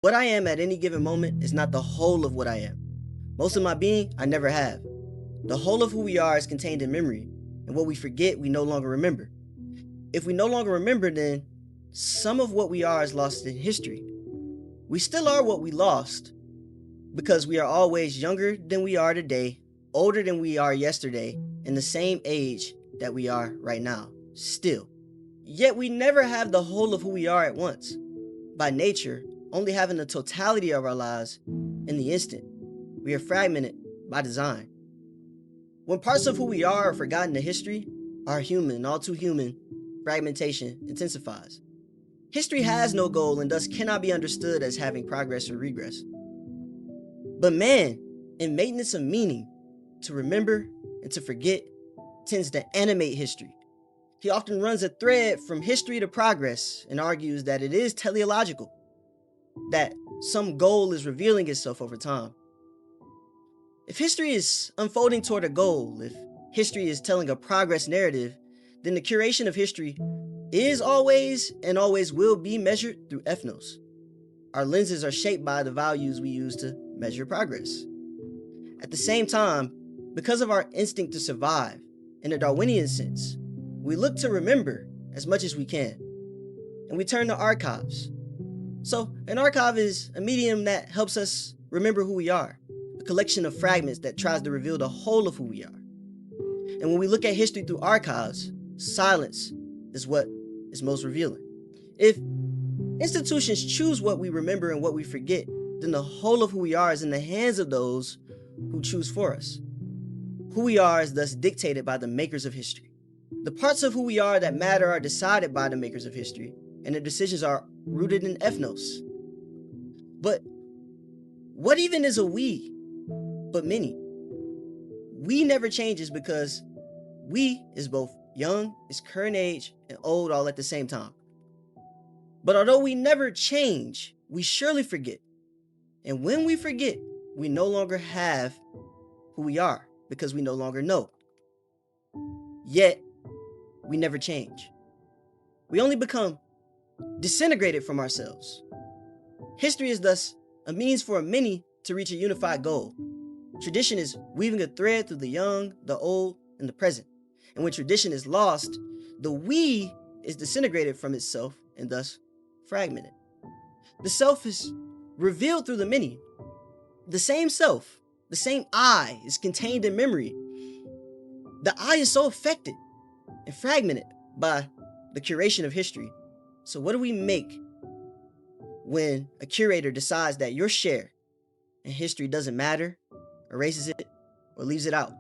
What I am at any given moment is not the whole of what I am. Most of my being, I never have. The whole of who we are is contained in memory, and what we forget, we no longer remember. If we no longer remember, then some of what we are is lost in history. We still are what we lost because we are always younger than we are today, older than we are yesterday, and the same age that we are right now, still. Yet we never have the whole of who we are at once. By nature, only having the totality of our lives in the instant, we are fragmented by design. When parts of who we are forgotten in history, our human, all too human, fragmentation intensifies. History has no goal and thus cannot be understood as having progress or regress. But man, in maintenance of meaning, to remember and to forget tends to animate history. He often runs a thread from history to progress and argues that it is teleological, that some goal is revealing itself over time. If history is unfolding toward a goal, if history is telling a progress narrative, then the curation of history is always and always will be measured through ethnos. Our lenses are shaped by the values we use to measure progress. At the same time, because of our instinct to survive, in a Darwinian sense, we look to remember as much as we can, and we turn to archives. So, an archive is a medium that helps us remember who we are, a collection of fragments that tries to reveal the whole of who we are. And when we look at history through archives, silence is what is most revealing. If institutions choose what we remember and what we forget, then the whole of who we are is in the hands of those who choose for us. Who we are is thus dictated by the makers of history. The parts of who we are that matter are decided by the makers of history, and their decisions are rooted in ethnos. But what even is a we, but many? We never changes because we is both young, is current age, and old all at the same time. But although we never change, we surely forget. And when we forget, we no longer have who we are because we no longer know. Yet, we never change. We only become disintegrated from ourselves. History is thus a means for many to reach a unified goal. Tradition is weaving a thread through the young, the old, and the present. And when tradition is lost, the we is disintegrated from itself and thus fragmented. The self is revealed through the many. The same self, the same I is contained in memory. The I is so affected and fragmented by the curation of history. So what do we make when a curator decides that your share in history doesn't matter, erases it, or leaves it out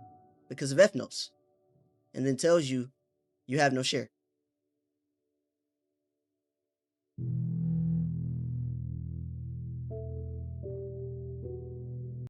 because of ethnos, and then tells you you have no share?